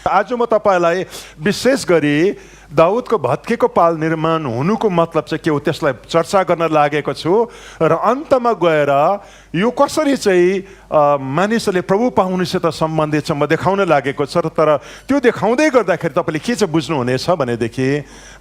आज म तपाईलाई विशेष गरी दाउदको भत्केको पाल निर्माण हुनुको मतलब चाहिँ के हो त्यसलाई चर्चा गर्न लागेको छु र अन्तमा गएर यो कसरी चाहिँ मानिसहरूले प्रभु पाउनुसित सम्बन्धित छ म देखाउन लागेको छ। तर त्यो देखाउँदै गर्दाखेरि तपाईँले के चाहिँ बुझ्नुहुनेछ भनेदेखि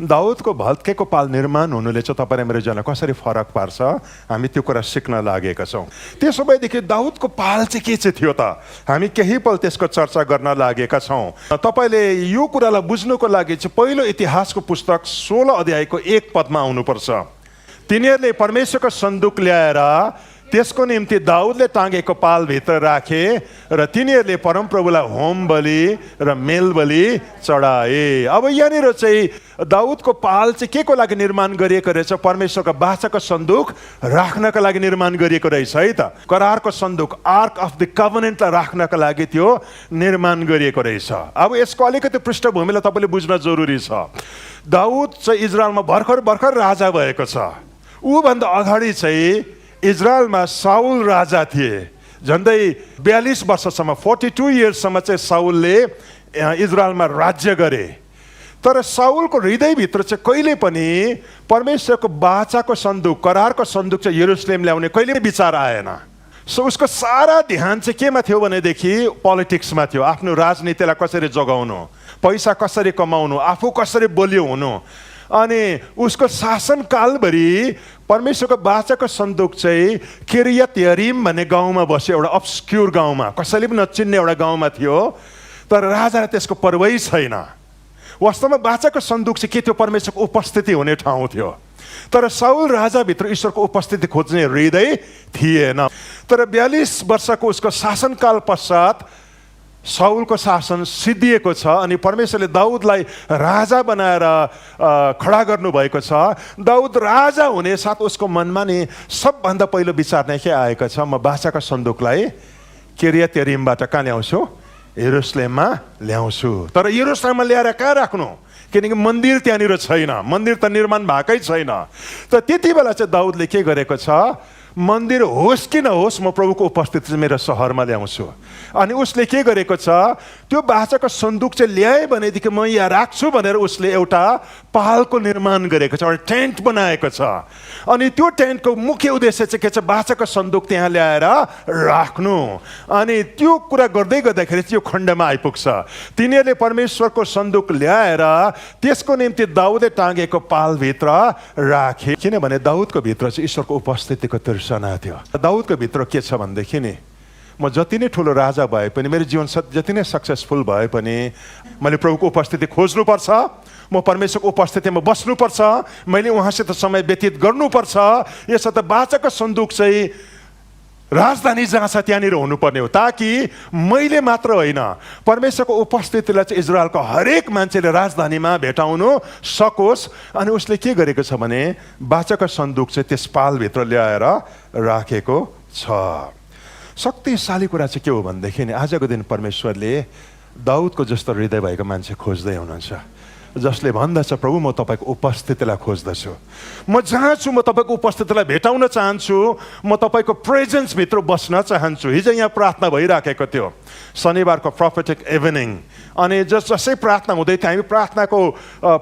दाउदको भत्केको पाल निर्माण हुनुले चाहिँ तपाईँ मेरो जीवनमा कसरी फरक पार्छ हामी त्यो कुरा सिक्न लागेका छौँ। त्यसो भएदेखि दाउदको पाल चाहिँ के चाहिँ थियो त हामी केही पल त्यसको चर्चा गर्न लागेका छौँ। तपाईँले यो कुरालाई बुझ्नुको लागि चाहिँ पहिलो इतिहासको पुस्तक 16 अध्यायको 1 पदमा आउनुपर्छ। तिनीहरूले परमेश्वरको सन्दुक ल्याएर त्यसको निम्ति दाउदले टाँगेको पालभित्र राखे र तिनीहरूले परमप्रभुलाई होम बलि र मेल बलि चढाए। अब यहाँनिर चाहिँ दाउदको पाल चाहिँ के को लागि निर्माण गरिएको रहेछ? परमेश्वरको वाचाको सन्दुक राख्नका लागि निर्माण गरिएको रहेछ है त। करारको सन्दुक आर्क अफ द कभनेन्टलाई राख्नका लागि त्यो निर्माण गरिएको रहेछ। अब यसको अलिकति पृष्ठभूमिलाई तपाईँले बुझ्न जरुरी छ। दाउद चाहिँ इजरायलमा भर्खर राजा भएको छ। ऊभन्दा अगाडि चाहिँ इजरायलमा साउल राजा थिए। झन्डै 42 वर्षसम्म 42 इयर्ससम्म चाहिँ साउलले इजरायलमा राज्य गरे। तर साउलको हृदयभित्र चाहिँ कहिले पनि परमेश्वरको वाचाको सन्दुक करारको सन्दुक चाहिँ यरुसलेम ल्याउने कहिले विचार आएन। सो उसको सारा ध्यान चाहिँ केमा थियो भनेदेखि पोलिटिक्समा थियो। आफ्नो राजनीतिलाई कसरी जोगाउनु, पैसा कसरी कमाउनु, आफू कसरी बलियो हुनु। अनि उसको शासनकालभरि परमेश्वरको वाचाको सन्दुक चाहिँ किरियत यरीम भन्ने गाउँमा बस्यो, एउटा अब्स्क्युर गाउँमा, कसैले पनि नचिन्ने एउटा गाउँमा थियो। तर राजालाई त्यसको परवाही छैन। वास्तवमा वाचाको सन्दुक चाहिँ के थियो? परमेश्वरको उपस्थिति हुने ठाउँ थियो। तर साउल राजाभित्र ईश्वरको उपस्थिति खोज्ने हृदय थिएन। तर 42 वर्षको उसको शासनकाल पश्चात साउलको शासन सिद्धिएको छ अनि परमेश्वरले दाउदलाई राजा बनाएर खडा गर्नुभएको छ। दाउद राजा हुने साथ उसको मनमा नि सबभन्दा पहिलो विचार नै के आएको छ? म वाचाको सन्दुकलाई किरियत यरीमबाट कहाँ ल्याउँछु? यरुसलेममा ल्याउँछु। तर यरुसलेममा ल्याएर कहाँ राख्नु? किनकि मन्दिर त्यहाँनिर छैन, मन्दिर त निर्माण भएकै छैन। त त्यति बेला चाहिँ दाउदले के गरेको छ? मन्दिर होस् कि नहोस् म प्रभुको उपस्थिति मेरो सहरमा ल्याउँछु। अनि उसले के गरेको छ? त्यो वाचाको सन्दुक चाहिँ ल्याए भनेदेखि म यहाँ राख्छु भनेर उसले एउटा पालको निर्माण गरेको छ, एउटा टेन्ट बनाएको छ। अनि त्यो टेन्टको मुख्य उद्देश्य चाहिँ के छ? वाचाको सन्दुक त्यहाँ ल्याएर राख्नु। अनि त्यो कुरा गर्दै गर्दाखेरि त्यो खण्डमा आइपुग्छ। तिनीहरूले परमेश्वरको सन्दुक ल्याएर त्यसको निम्ति दाउदले टाँगेको पालभित्र राखे। किनभने दाउदको भित्र चाहिँ ईश्वरको उपस्थितिको तृष्णा थियो। दाउदको भित्र के छ भनेदेखि नि म जति नै ठुलो राजा भए पनि, मेरो जीवन जति नै सक्सेसफुल भए पनि मैले प्रभुको उपस्थिति खोज्नुपर्छ, म परमेश्वरको उपस्थितिमा बस्नुपर्छ, मैले उहाँसित समय व्यतीत गर्नुपर्छ। यसो त वाचाको सन्दुक चाहिँ राजधानी जहाँ छ त्यहाँनिर हुनुपर्ने हो, ताकि मैले मात्र होइन परमेश्वरको उपस्थितिलाई चाहिँ इजरायलको हरेक मान्छेले राजधानीमा भेटाउनु सकोस्। अनि उसले के गरेको छ भने वाचाको सन्दुक चाहिँ त्यस पालभित्र ल्याएर राखेको छ। शक्तिशाली कुरा चाहिँ के हो भनेदेखि नि आजको दिन परमेश्वरले दाउदको जस्तो हृदय भएको मान्छे खोज्दै हुनुहुन्छ, जसले भन्दछ प्रभु म तपाईँको उपस्थितिलाई खोज्दछु, म जहाँ छु म तपाईँको उपस्थितिलाई भेटाउन चाहन्छु, म तपाईँको प्रेजेन्सभित्र बस्न चाहन्छु। हिजो यहाँ प्रार्थना भइराखेको थियो, शनिबारको प्रोफेटिक इभिनिङ। अनि जसै प्रार्थना हुँदै थियो हामी प्रार्थनाको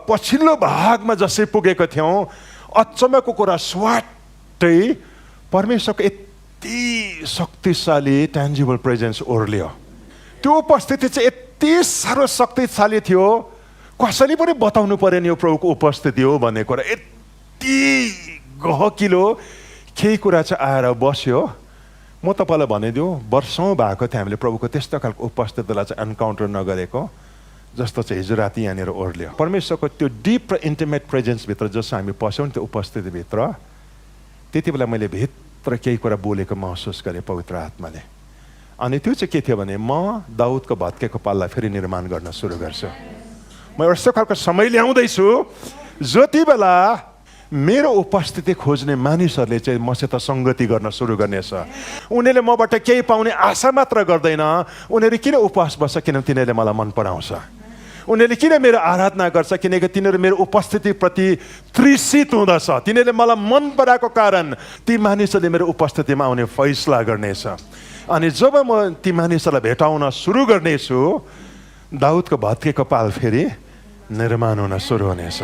पछिल्लो भागमा जसै पुगेको थियौँ, अचम्मको कुरा स्वाटै परमेश्वरको यति शक्तिशाली ट्यान्जिबल प्रेजेन्स ओर्लियो। त्यो उपस्थिति चाहिँ यति साह्रो शक्तिशाली थियो, कसैले पनि बताउनु परेन यो प्रभुको उपस्थिति हो भन्ने कुरा। यति गहकिलो केही कुरा चाहिँ आएर बस्यो। म तपाईँलाई भनिदिउँ, वर्षौँ भएको थियो हामीले प्रभुको त्यस्तो खालको उपस्थितिलाई चाहिँ एन्काउन्टर नगरेको, जस्तो चाहिँ हिजो राति यहाँनिर ओर्लियो। परमेश्वरको त्यो डिप र इन्टिमेट प्रेजेन्सभित्र जस्तो हामी पस्यौँ त्यो उपस्थितिभित्र, त्यति बेला मैले भित्र केही कुरा बोलेको महसुस गरेँ पवित्र आत्माले। अनि त्यो चाहिँ के थियो भने म दाउदको भत्केको पाललाई फेरि निर्माण गर्न सुरु गर्छु। म यस्तो खालको समय ल्याउँदैछु जति बेला मेरो उपस्थिति खोज्ने मानिसहरूले चाहिँ मसित सङ्गति गर्न सुरु गर्नेछ। उनीहरूले मबाट केही पाउने आशा मात्र गर्दैन, उनीहरू किन उपवास बस्छ? किनभने तिनीहरूले मलाई मन पराउँछ। उनीहरूले किन मेरो आराधना गर्छ? किनकि तिनीहरू मेरो उपस्थितिप्रति तृषित हुँदछ। तिनीहरूले मलाई मन पराएको कारण ती मानिसहरूले मेरो उपस्थितिमा आउने फैसला गर्नेछ। अनि जब म ती मानिसहरूलाई भेटाउन सुरु गर्नेछु, दाउदको भत्केको पाल फेरि निर्माण हुन सुरु हुनेछ।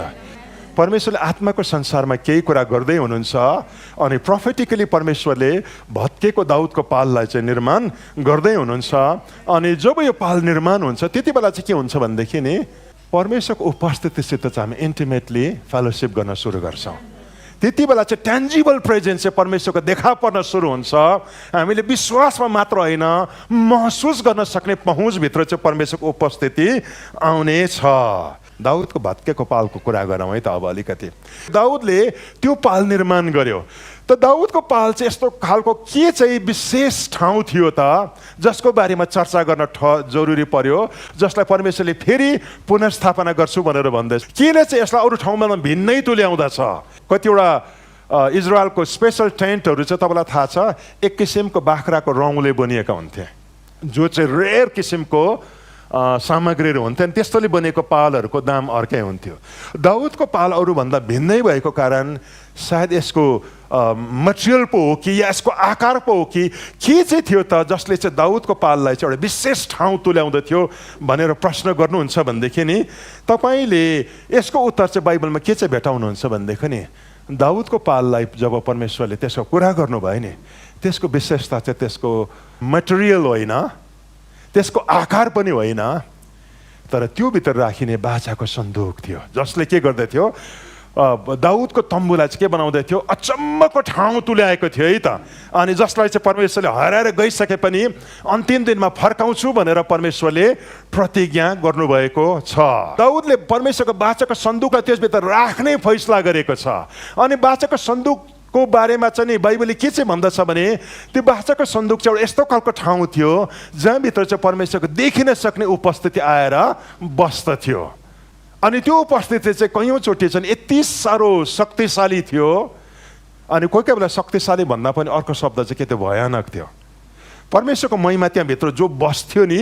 परमेश्वरले आत्माको संसारमा केही कुरा गर्दै हुनुहुन्छ अनि प्रोफेटिकली परमेश्वरले भत्केको दाउदको पाललाई चाहिँ निर्माण गर्दै हुनुहुन्छ। अनि जब यो पाल निर्माण हुन्छ त्यति बेला चाहिँ के हुन्छ भनेदेखि नि परमेश्वरको उपस्थितिसित चाहिँ हामी इन्टिमेटली फेलोसिप गर्न सुरु गर्छौँ। त्यति बेला चाहिँ ट्यान्जिबल प्रेजेन्स चाहिँ परमेश्वरको देखा पर्न सुरु हुन्छ। हामीले विश्वासमा मात्र होइन महसुस गर्न सक्ने पहुँचभित्र चाहिँ परमेश्वरको उपस्थिति आउनेछ। दाउदको भत्केको पालको कुरा गरौँ है त अब अलिकति। दाउदले त्यो पाल निर्माण गर्यो। त दाउदको पाल चाहिँ यस्तो खालको के चाहिँ विशेष ठाउँ थियो त जसको बारेमा चर्चा गर्न जरुरी पर्यो, जसलाई परमेश्वरले फेरि पुनर्स्थापना गर्छु भनेर भन्दैछ। केले चाहिँ यसलाई अरू ठाउँमा भिन्नै तुल्याउँदछ? कतिवटा इजरायलको स्पेसल टेन्टहरू चाहिँ तपाईँलाई थाहा छ एक किसिमको बाख्राको रौँले बनिएका हुन्थे, जो चाहिँ रेयर किसिमको सामग्रीहरू हुन्थ्यो। त्यस्तोले बनेको पालहरूको दाम अर्कै हुन्थ्यो। दाउदको पाल अरूभन्दा भिन्नै भएको कारण सायद यसको मटेरियल पो हो कि या यसको आकार पो हो कि के चाहिँ थियो त जसले चाहिँ दाउदको पाललाई चाहिँ एउटा विशेष ठाउँ तुल्याउँदथ्यो भनेर प्रश्न गर्नुहुन्छ भनेदेखि नि तपाईँले यसको उत्तर चाहिँ बाइबलमा के चाहिँ भेटाउनुहुन्छ भनेदेखि नि दाउदको पाललाई जब परमेश्वरले त्यसको कुरा गर्नुभयो नि त्यसको विशेषता चाहिँ त्यसको मटेरियल होइन, त्यसको आकार पनि होइन, तर त्यो भित्र राखिने बाचाको सन्दुक थियो जसले के गर्दथ्यो दाउदको तम्बुलाई चाहिँ के बनाउँदै थियो अचम्मको ठाउँ तुल्याएको थियो है त। अनि जसलाई चाहिँ परमेश्वरले हराएर गइसके पनि अन्तिम दिनमा फर्काउँछु भनेर परमेश्वरले प्रतिज्ञा गर्नुभएको छ। दाउदले परमेश्वरको बाचाको सन्दुकलाई त्यसभित्र राख्ने फैसला गरेको छ। अनि बाचाको सन्दुक को बारेमा चाहिँ नि बाइबलले के चाहिँ भन्दछ भने त्यो बाचाको सन्दुक चाहिँ एउटा यस्तो खालको ठाउँ थियो जहाँभित्र चाहिँ परमेश्वरको देखिन सक्ने उपस्थिति आएर बस्दथ्यो। अनि त्यो उपस्थिति चाहिँ कैयौँचोटि चाहिँ यति साह्रो शक्तिशाली थियो। अनि कोही कोही बेला शक्तिशाली भन्दा पनि अर्को शब्द चाहिँ के थियो भयानक थियो। परमेश्वरको महिमा त्यहाँभित्र जो बस्थ्यो नि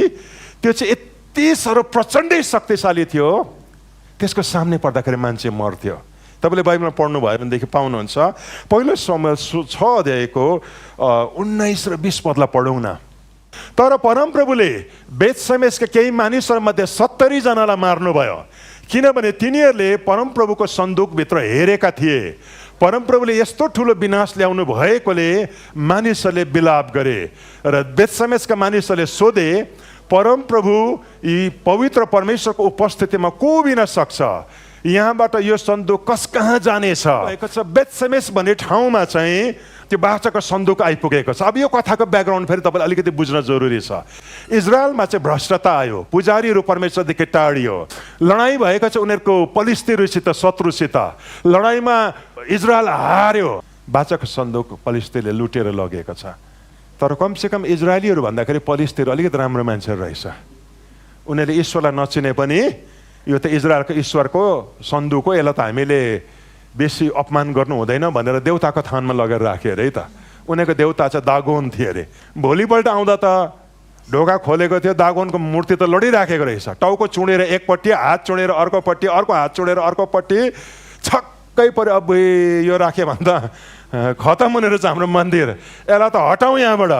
त्यो चाहिँ यति साह्रो प्रचण्डै शक्तिशाली थियो, त्यसको सामने पर्दाखेरि मान्छे मर्थ्यो। तपाईँले बाइबलमा पढ्नुभयो भनेदेखि पाउनुहुन्छ पहिलो शमूएल 6 अध्यायको 19 र 20 पदलाई पढौँ न। तर परमप्रभुले बेतशेमेसका केही मानिसहरूमध्ये 70 जनालाई मार्नुभयो किनभने तिनीहरूले परमप्रभुको सन्दुकभित्र हेरेका थिए। परमप्रभुले यस्तो ठुलो विनाश ल्याउनु भएकोले मानिसहरूले विलाप गरे र बेतशेमेसका मानिसहरूले सोधे परमप्रभु यी पवित्र परमेश्वरको उपस्थितिमा को बिन सक्छ? यहाँबाट यो सन्दुक कहाँ जानेछ? बेतशेमेस भन्ने ठाउँमा चाहिँ त्यो बाचाको सन्दुक आइपुगेको छ। अब यो कथाको ब्याकग्राउन्ड फेरि तपाईँले अलिकति बुझ्न जरुरी छ। इजरायलमा चाहिँ भ्रष्टता आयो, पुजारीहरू परमेश्वरदेखि टाढियो, लडाइँ भएको छ उनीहरूको पलिस्तीहरूसित, शत्रुसित। लडाइँमा इजरायल हार्यो, बाचाको सन्दुक पलिस्तीले लुटेर लगेको छ। तर कमसेकम इजरायलीहरू भन्दाखेरि पलिस्तीहरू अलिकति राम्रो मान्छेहरू रहेछ। उनीहरूले ईश्वरलाई नचिने पनि यो त इजरायलको ईश्वरको सन्दुक हो, यसलाई त हामीले बेसी अपमान गर्नु हुँदैन भनेर देउताको थानमा लगेर राख्यो अरे है त। उनीहरूको देउता चाहिँ दागोन थियो अरे। भोलिपल्ट आउँदा त ढोका खोलेको थियो, दागोनको मूर्ति त लडिराखेको रहेछ। टाउको चुडेर एकपट्टि, हात चुडेर अर्कोपट्टि, अर्को हात चुडेर अर्कोपट्टि, छक्कै पऱ्यो। अब यो राख्यो भने त खतम हुने रहेछ हाम्रो मन्दिर, यसलाई त हटाउँ यहाँबाट।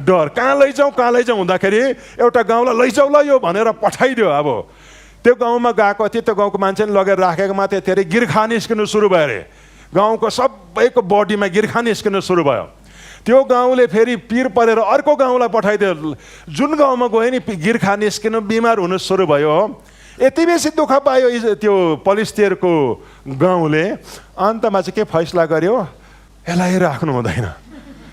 डर कहाँ लैजाउँ हुँदाखेरि एउटा गाउँलाई लैजाउँ ल यो भनेर पठाइदियो। अब त्यो गाउँमा गएको थिएँ, त्यो गाउँको मान्छेले लगेर राखेको मात्रै थियो अरे, गिर्खा निस्किनु सुरु भयो अरे। गाउँको सबैको बडीमा गिर्खा निस्किनु सुरु भयो। त्यो गाउँले फेरि पिर परेर अर्को गाउँलाई पठाइदियो। जुन गाउँमा गयो नि गिर्खा निस्किनु, बिमार हुनु सुरु भयो। यति बेसी दुःख पायो त्यो पलिस्तीहरूको गाउँले। अन्तमा चाहिँ के फैसला गर्यो, यसलाई राख्नु हुँदैन।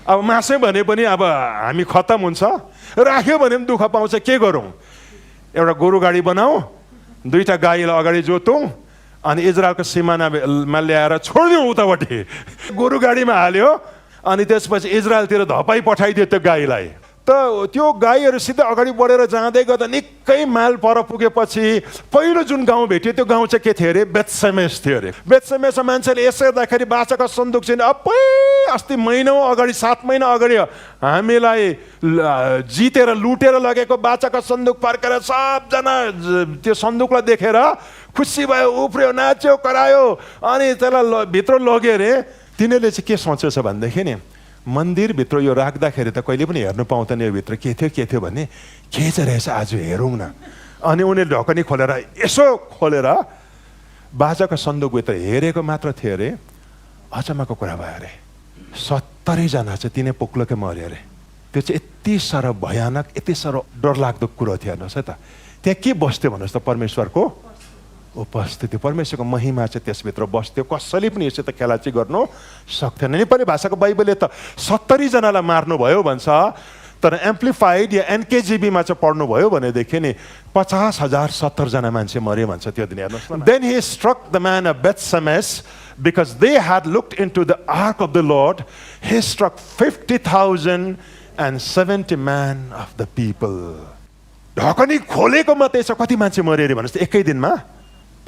अब मासै भने पनि अब हामी खत्तम हुन्छ, राख्यो भने पनि दुःख पाउँछ, के गरौँ? एउटा गोरु गाडी बनाऊ, 2टा गाईलाई अगाडि जोतौँ अनि इजरायलको सिमानामा ल्याएर छोडिदिउँ उतापट्टि। गोरु गाडीमा हाल्यो अनि त्यसपछि इजरायलतिर धपाई पठाइदियो त्यो गाईलाई। त त्यो गाईहरू सिधै अगाडि बढेर जाँदै गर्दा निकै माइल पर पुगेपछि पहिलो जुन गाउँ भेट्यो त्यो गाउँ चाहिँ के थियो अरे, बेतशेमेस थियो अरे। बेतशेमेसमा मान्छेले यसो हेर्दाखेरि बाचाको सन्दुक चाहिँ अस्ति महिनौँ अगाडि, 7 महिना अगाडि हामीलाई जितेर लुटेर लगेको बाचाको सन्दुक फर्केर सबजना त्यो सन्दुकलाई देखेर खुसी भयो, उफ्रियो, नाच्यो, करायो अनि त्यसलाई भित्र लग्यो अरे। तिनीहरूले चाहिँ के सोचेछ भनेदेखि नि मन्दिरभित्र यो राख्दाखेरि त कहिले पनि हेर्नु पाउँदैन यो भित्र के थियो भन्ने, के चाहिँ रहेछ आज हेरौँ न। अनि उनीहरूले ढकनी खोलेर यसो खोलेर बाजाको सन्दुकभित्र हेरेको मात्र थियो अरे, अचम्मको कुरा भयो अरे 70 जना चाहिँ तिनै पोक्लोकै मऱ्यो अरे। त्यो चाहिँ यति साह्रो भयानक, यति साह्रो डरलाग्दो कुरो थियो। हेर्नुहोस् है त, त्यहाँ के बस्थ्यो भन्नुहोस् त, परमेश्वरको उपस्थिति, परमेश्वरको महिमा चाहिँ त्यसभित्र बस्थ्यो। कसैले पनि यसो त खेलाची गर्नु सक्थेन। नेपाली भाषाको बाइबलले त 70 जनालाई मार्नुभयो भन्छ, तर एम्प्लिफाइड या एनकेजिबीमा चाहिँ पढ्नुभयो भनेदेखि नि 50,000 70 जना मान्छे मऱ्यो भन्छ त्यो दिन। हेर्नुहोस्, then he struck the man of Bethshemesh because they had looked into the ark of the Lord. He struck 50,070 men of the people. ढकनी खोलेको मात्रै छ, कति मान्छे मर्यो अरे भन्नुहोस् त एकै दिनमा?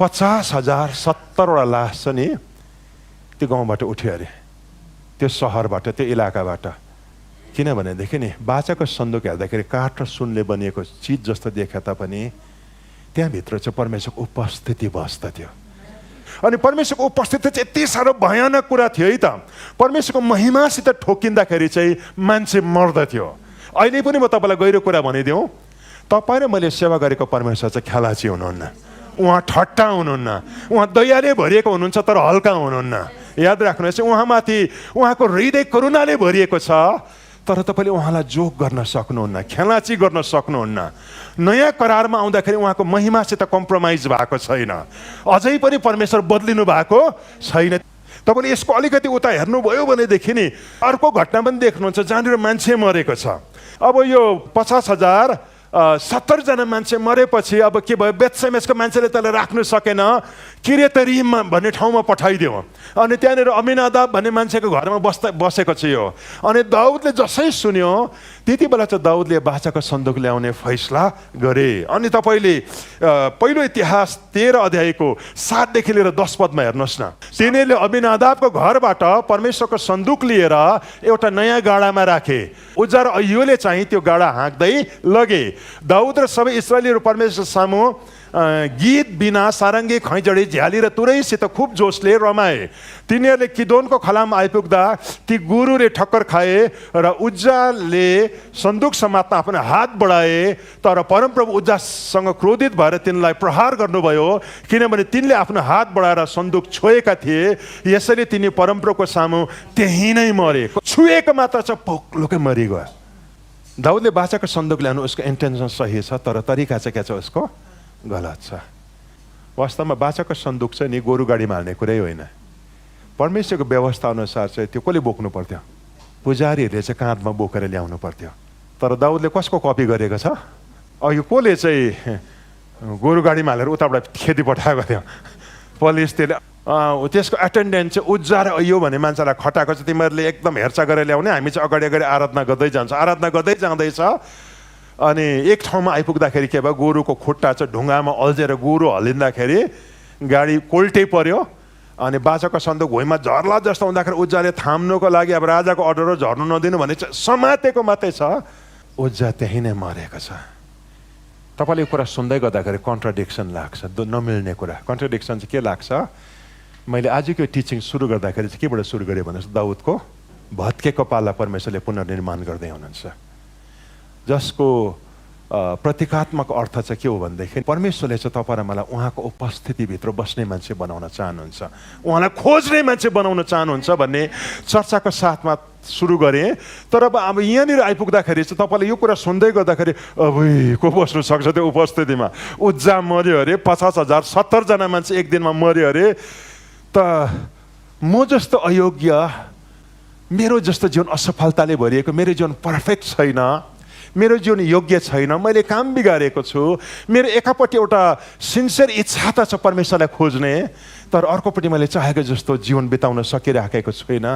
50,070 लास छ नि त्यो गाउँबाट उठ्यो अरे, त्यो सहरबाट, त्यो इलाकाबाट। किनभनेदेखि नि बाचाको सन्दुक हेर्दाखेरि काठ र सुनले बनिएको चिज जस्तो देखा तापनि त्यहाँभित्र चाहिँ परमेश्वरको उपस्थिति बस्दथ्यो। अनि परमेश्वरको उपस्थिति चाहिँ यति साह्रो भयानक कुरा थियो है त। परमेश्वरको महिमासित ठोकिँदाखेरि चाहिँ मान्छे मर्दथ्यो। अहिले पनि म तपाईँलाई गहिरो कुरा भनिदिउँ, तपाईँ र मैले सेवा गरेको परमेश्वर चाहिँ खेलाची हुनुहुन्न, उहाँ ठट्टा हुनुहुन्न, उहाँ दयाले भरिएको हुनुहुन्छ तर हल्का हुनुहुन्न। याद राख्नुहोस्, उहाँमाथि उहाँको हृदय करुणाले भरिएको छ, तर तपाईँले उहाँलाई जोग गर्न सक्नुहुन्न, खेलाची गर्न सक्नुहुन्न। नयाँ करारमा आउँदाखेरि उहाँको महिमासित कम्प्रोमाइज भएको छैन, अझै पनि परमेश्वर बदलिनु भएको छैन। तपाईँले यसको अलिकति उता हेर्नुभयो भनेदेखि नि अर्को घटना पनि देख्नुहुन्छ जहाँनिर मान्छे मरेको छ। अब यो 50,070 जना मान्छे मरेपछि अब के भयो, बेथसेमेसको मान्छेले त्यसलाई राख्नु सकेन, किरेतरिम भन्ने ठाउँमा पठाइदियो। अनि त्यहाँनिर अमिनादाब भन्ने मान्छेको घरमा बसेको छ यो। अनि दाउदले जसै सुन्यो त्यति बेला चाहिँ दाउदले बाचाको सन्दुक ल्याउने फैसला गरे। अनि तपाईँले पहिलो इतिहास 13 अध्यायको 7 देखि लिएर 10 पदमा हेर्नुहोस् न। तिनीहरूले अमिनादाबको घरबाट परमेश्वरको सन्दुक लिएर एउटा नयाँ गाडामा राखे। उज्जा र अय्युले चाहिँ त्यो गाडा हाँक्दै लगे। दाउद र सबै इस्राएलीहरू परमेश्वर सामु गीत बिना सारङ्गी खैँजडी झ्याली र तुरैसित खुब जोसले रमाए। तिनीहरूले किदोनको खलाम आइपुग्दा ती गुरुले ठक्कर खाए र उज्जाले सन्दुक समात्न आफ्नो हात बढाए, तर परमप्रभु उज्जासँग क्रोधित भएर तिनलाई प्रहार गर्नुभयो, किनभने तिनले आफ्नो हात बढाएर सन्दुक छोएका थिए। यसैले तिनी परमप्रभुको सामु त्यहीँ नै मरे। छुएको मात्र चाहिँ पोक्लोकै मरिगयो। दाउदले बाचाको सन्दुक ल्याउनु उसको इन्टेन्सन सही छ, तर तरिका चाहिँ के छ उसको गलत छ। वास्तवमा बाचाको सन्दुक चाहिँ नि गोरु गाडीमा हाल्ने कुरै होइन। परमेश्वरको व्यवस्था अनुसार चाहिँ त्यो कसले बोक्नु पर्थ्यो? पुजारीहरूले चाहिँ काँधमा बोकेर ल्याउनु पर्थ्यो। तर दाउदले कसको कपी गरेको छ? यो कसले चाहिँ गोरु गाडीमा हालेर उताबाट खेती पठाएको थियो? पुलिस त्यसले त्यसको एटेन्डेन्ट चाहिँ उज्जा र अय्यो भन्ने मान्छेलाई खटाएको छ, तिमीहरूले एकदम हेरचाह गरेर ल्याउने, हामी चाहिँ अगाडि अगाडि आराधना गर्दै जान्छ। आराधना गर्दै जाँदैछ अनि एक ठाउँमा आइपुग्दाखेरि के भयो, गोरुको खुट्टा चाहिँ ढुङ्गामा अल्झेर गोरु हल्लिँदाखेरि गाडी कोल्टै पर्यो। अनि बाचाको सन्दुक भुइँमा झर्ला जस्तो हुँदाखेरि उज्जाले थाम्नुको लागि अब राजाको अर्डर हो झर्नु नदिनु भने चाहिँ समातेको मात्रै छ, उज्जा त्यही नै मरेको छ। तपाईँले यो कुरा सुन्दै गर्दाखेरि कन्ट्राडिक्सन लाग्छ, नमिल्ने कुरा। कन्ट्राडिक्सन चाहिँ के लाग्छ? मैले आजको टिचिङ सुरु गर्दाखेरि चाहिँ केबाट सुरु गरेँ भन्नुहोस्, दाउदको भत्केको पाला परमेश्वरले पुनर्निर्माण गर्दै हुनुहुन्छ, जसको प्रतीकात्मक अर्थ चाहिँ के हो भनेदेखि परमेश्वरले चाहिँ तपाईँ र मलाई उहाँको उपस्थितिभित्र बस्ने मान्छे बनाउन चाहनुहुन्छ, उहाँलाई खोज्ने मान्छे बनाउन चाहनुहुन्छ भन्ने चर्चाको साथमा सुरु गरेँ। तर अब यहाँनिर आइपुग्दाखेरि चाहिँ तपाईँले यो कुरा सुन्दै गर्दाखेरि अब को बस्नु सक्छ त्यो उपस्थितिमा? उज्जा मऱ्यो अरे, 50,070 जना मान्छे एक दिनमा मऱ्यो अरे। त म जस्तो अयोग्य, मेरो जस्तो जीवन असफलताले भरिएको, मेरो जीवन पर्फेक्ट छैन, मेरो जीवन योग्य छैन, मैले काम बिगारेको छु, मेरो एकापट्टि एउटा सिन्सियर इच्छा त छ परमेश्वरलाई खोज्ने, तर अर्कोपट्टि मैले चाहेको जस्तो जीवन बिताउन सकिराखेको छैन।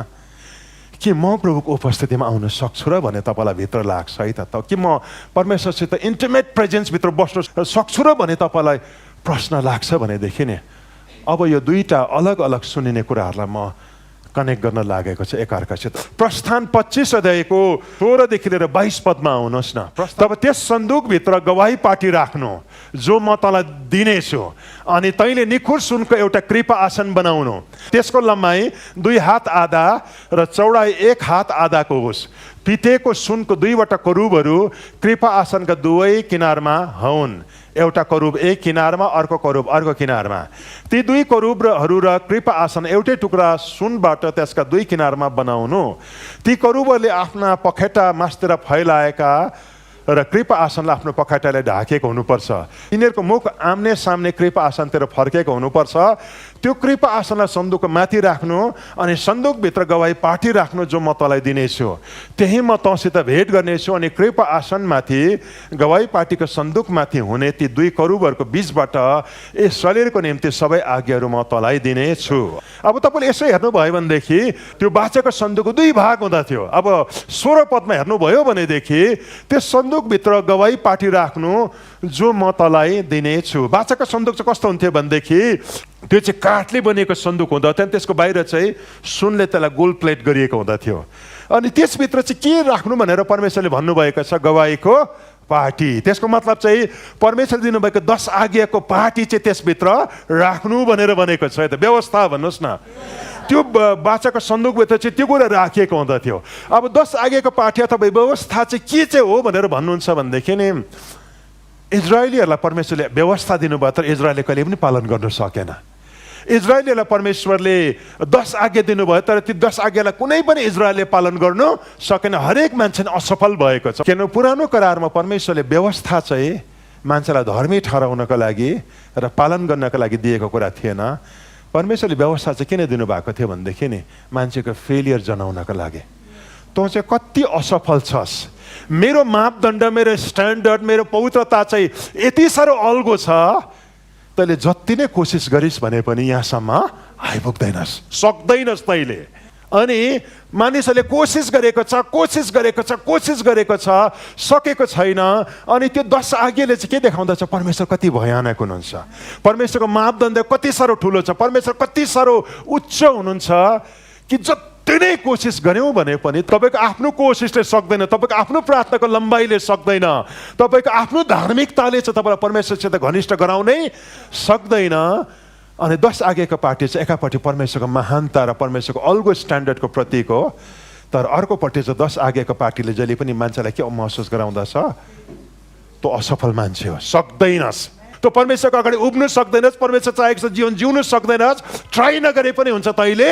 के म प्रभुको उपस्थितिमा आउन सक्छु र भने तपाईँलाई भित्र लाग्छ है त? कि म परमेश्वरसित इन्टिमेट प्रेजेन्सभित्र बस्न सक्छु र भने तपाईँलाई प्रश्न लाग्छ भनेदेखि नि अब यो दुईटा अलग अलग सुनिने कुराहरूलाई म कनेक्ट गर्न लागेको छ एकअर्कासित। प्रस्थान 25 अध्यायको 16 देखि लिएर 22 पदमा आउनुहोस् न। तब त्यस सन्दुकभित्र गवाही पाटी राख्नु जो म तँलाई दिनेछु, अनि तैँले निखुर सुनको एउटा कृपा आसन बनाउनु। त्यसको लम्बाइ 2 हात आधा र चौडाइ 1 हात आधाको होस्। पिटेको सुनको दुईवटा करूबहरू कृपा आसनका दुवै किनारमा हुन्। एउटा करूब एक किनारमा, अर्को करूब अर्को किनारमा। ती दुई करूबहरू र कृपा आसन एउटै टुक्रा सुनबाट त्यसका दुई किनारमा बनाउनु। ती करूबहरूले आफ्ना पखेटा मास्तिर फैलाएका र कृपा आसनलाई आफ्नो पखेटाले ढाकेको हुनुपर्छ। तिनीहरूको मुख आम्ने सामने कृपा आसनतिर फर्केको हुनुपर्छ। त्यो कृपा आसनलाई सन्दुकको माथि राख्नु अनि सन्दुकभित्र गवाही पाठी राख्नु जो म तँलाई दिनेछु। त्यही म तँसित भेट गर्नेछु अनि कृपा आसनमाथि गवाही पार्टीको सन्दुकमाथि हुने ती दुई करूबहरूको बिचबाट यस शरीरको निम्ति सबै आज्ञाहरू म तँलाई दिनेछु। अब तपाईँले यसो हेर्नुभयो भनेदेखि त्यो बाचाको सन्दुकको दुई भाग हुँदा थियो। अब 16 पदमा हेर्नुभयो भनेदेखि त्यस सन्दुकभित्र गवाही पाठी राख्नु जो म तँलाई दिनेछु। बाचाको सन्दुक चाहिँ कस्तो हुन्थ्यो भनेदेखि त्यो चाहिँ काठले बनिएको सन्दुक हुँदथ्यो। त्यसको बाहिर चाहिँ सुनले त्यसलाई गोल्ड प्लेट गरिएको हुँदथ्यो। अनि त्यसभित्र चाहिँ के राख्नु भनेर परमेश्वरले भन्नुभएको छ, गवाहीको पार्टी। त्यसको मतलब चाहिँ परमेश्वरले दिनुभएको 10 आज्ञाको पार्टी चाहिँ त्यसभित्र राख्नु भनेर भनेको छ। त व्यवस्था भन्नुहोस् न, त्यो बाचाको सन्दुकभित्र चाहिँ त्यो कुरा राखिएको हुँदथ्यो। अब 10 आज्ञाको पार्टी अथवा व्यवस्था चाहिँ के चाहिँ हो भनेर भन्नुहुन्छ भनेदेखि नि इजरायलीहरूलाई परमेश्वरले व्यवस्था दिनुभयो तर इजरायलले कहिले पनि पालन गर्न सकेन। इजरायलीलाई परमेश्वरले 10 आज्ञा दिनुभयो तर ती 10 आज्ञालाई कुनै पनि इजरायलले पालन गर्नु सकेन। हरेक मान्छे असफल भएको छ। किन पुरानो करारमा परमेश्वरले व्यवस्था चाहिँ मान्छेलाई धर्मी ठहराउनको लागि र पालन गर्नको लागि दिएको कुरा थिएन। परमेश्वरले व्यवस्था चाहिँ किन दिनुभएको थियो भनेदेखि नि मान्छेको फेलियर जनाउनको लागि। तँ चाहिँ कति असफल छस्, मेरो मापदण्ड, मेरो स्ट्यान्डर्ड, मेरो पवित्रता चाहिँ यति साह्रो अल्गो छ, तैँले जति नै कोसिस गरिस् भने पनि यहाँसम्म आइपुग्दैनस्, सक्दैनस् तैँले। अनि मानिसहरूले कोसिस गरेको छ, सकेको छैन। अनि त्यो 10 आज्ञाले चाहिँ के देखाउँदछ, परमेश्वर कति भयानक हुनुहुन्छ, परमेश्वरको मापदण्ड कति साह्रो ठुलो छ, परमेश्वर कति साह्रो उच्च हुनुहुन्छ कि जति नै कोसिस गऱ्यौँ भने पनि तपाईँको आफ्नो कोसिसले सक्दैन, तपाईँको आफ्नो प्रार्थनाको लम्बाइले सक्दैन, तपाईँको आफ्नो धार्मिकताले चाहिँ तपाईँलाई परमेश्वरसित घनिष्ठ गराउनै सक्दैन। अनि 10 आज्ञाको पार्टी चाहिँ एकापट्टि परमेश्वरको महानता र परमेश्वरको अल्गो स्ट्यान्डर्डको प्रतीक हो, तर अर्कोपट्टि चाहिँ 10 आज्ञाको पार्टीले जहिले पनि मान्छेलाई के महसुस गराउँदछ, तँ असफल मान्छे हो, सक्दैनस्, तँ परमेश्वरको अगाडि उभिनु सक्दैनस्, परमेश्वर चाहेको जीवन जिउनु सक्दैनस्, ट्राई नगरे पनि हुन्छ, तैँले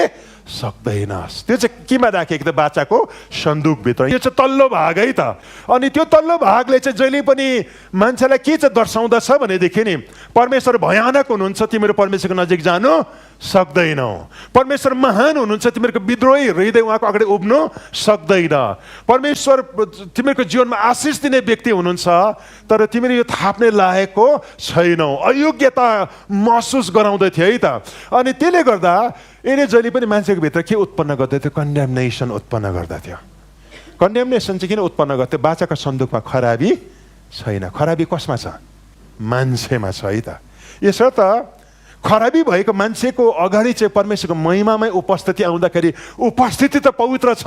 सक्दैनस्। त्यो चाहिँ केमा राखेको त बाचाको सन्दुकभित्र। यो चाहिँ तल्लो भाग है त। अनि त्यो तल्लो भागले चाहिँ जहिले पनि मान्छेलाई के चाहिँ दर्शाउँदछ भनेदेखि नि परमेश्वर भयानक हुनुहुन्छ, तिमीहरू परमेश्वरको नजिक जानु सक्दैनौ। परमेश्वर महान हुनुहुन्छ, तिमीहरूको विद्रोही हृदय उहाँको अगाडि उभिनु सक्दैन। परमेश्वर तिमीहरूको जीवनमा आशिष दिने व्यक्ति हुनुहुन्छ तर तिमीहरू यो थाप्ने लायकको छैनौ, अयोग्यता महसुस गराउँदै थियो है त। अनि त्यसले गर्दा यसले जहिले पनि मान्छेको भित्र के उत्पन्न गर्दथ्यो, कन्डेमनेसन उत्पन्न गर्दथ्यो। कन्डेमनेसन चाहिँ किन उत्पन्न गर्थ्यो, बाचाको सन्दुकमा खराबी छैन। खराबी कसमा छ, मान्छेमा छ है त। यसर्थ खराबी भएको मान्छेको अगाडि चाहिँ परमेश्वरको महिमामै उपस्थिति आउँदाखेरि उपस्थिति त पवित्र छ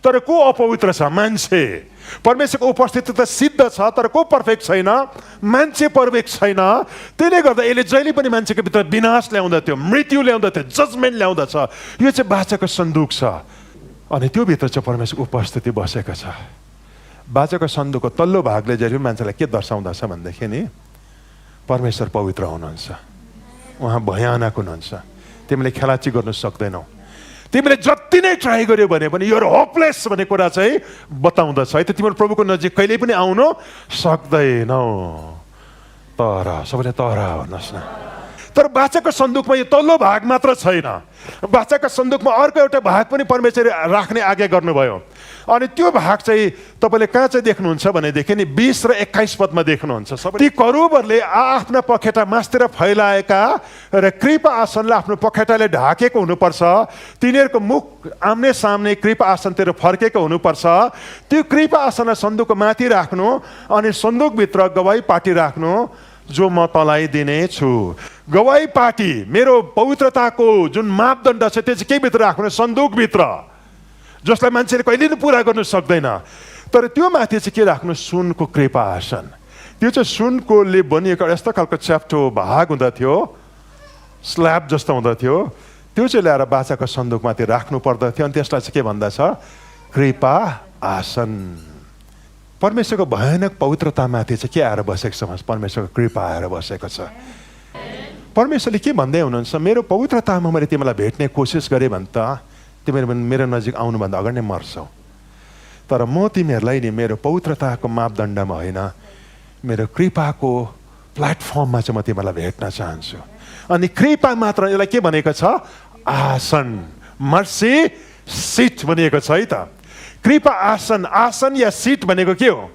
तर को अपवित्र छ, मान्छे। परमेश्वरको उपस्थिति त सिद्ध छ तर को पर्फेक्ट छैन, मान्छे पर्फेक्ट छैन। त्यसले गर्दा यसले जहिले पनि मान्छेको भित्र विनाश ल्याउँदथ्यो, मृत्यु ल्याउँदथ्यो, जजमेन्ट ल्याउँदछ। यो चाहिँ बाचाको सन्दुक छ अनि त्यो भित्र चाहिँ परमेश्वरको उपस्थिति बसेको छ। बाचाको सन्दुकको तल्लो भागले जहिले मान्छेलाई के दर्शाउँदछ भनेदेखि नि परमेश्वर पवित्र हुनुहुन्छ, उहाँ भयानक हुनुहुन्छ, तिमीले खेलाची गर्नु सक्दैनौ, तिमीले जति नै ट्राई गर्यो भने पनि यो होपलेस भन्ने कुरा चाहिँ बताउँदछ है त। तिमीहरू प्रभुको नजिक कहिल्यै पनि आउनु सक्दैनौ। तर सबैले तर भन्नुहोस् न। तर बाचाको सन्दुकमा यो तल्लो भाग मात्र छैन, बाचाको सन्दुकमा अर्को एउटा भाग पनि परमेश्वरले राख्ने आज्ञा गर्नुभयो। अनि त्यो भाग चाहिँ तपाईँले कहाँ चाहिँ देख्नुहुन्छ भनेदेखि नि 20 र 21 पदमा देख्नुहुन्छ। ती करूबहरूले आफ्ना पखेटा मास्तिर फैलाएका र कृपा आसनलाई आफ्नो पखेटाले ढाकेको हुनुपर्छ। तिनीहरूको मुख आम्ने सामने कृपा आसनतिर फर्केको हुनुपर्छ। त्यो कृपा आसनलाई सन्दुकको माथि राख्नु अनि सन्दुकभित्र गवाही पार्टी राख्नु जो म तँलाई दिनेछु। गवाही पार्टी मेरो पवित्रताको जुन मापदण्ड छ त्यो चाहिँ के भित्र राख्नु, सन्दुकभित्र, जसलाई मान्छेले कहिले पनि पुरा गर्नु सक्दैन। तर त्यो माथि चाहिँ के राख्नु, सुनको कृपा आसन। त्यो चाहिँ सुनकोले बनिएको यस्तो खालको च्याप्टो भाग हुँदथ्यो, स्ल्याब जस्तो हुँदथ्यो। त्यो चाहिँ ल्याएर बाचाको सन्दुकमाथि राख्नु पर्दथ्यो अनि त्यसलाई चाहिँ के भन्दछ, कृपा आसन। परमेश्वरको भयानक पवित्रतामाथि चाहिँ के आएर बसेको छ भने परमेश्वरको कृपा आएर बसेको छ। परमेश्वरले के भन्दै हुनुहुन्छ, मेरो पवित्रतामा मैले तिमीलाई भेट्ने कोसिस गरेँ भने त तिमीहरू मेरो नजिक आउनुभन्दा अगाडि नै मर्छौ। तर म तिमीहरूलाई नि मेरो पवित्रताको मापदण्डमा होइन, मेरो कृपाको प्लेटफर्ममा चाहिँ म तिमीलाई भेट्न चाहन्छु। अनि कृपा मात्र, यसलाई के भनेको छ, आसन, मर्सी सिट भनिएको छ है त। कृपा आसन, आसन या सिट भनेको के हो,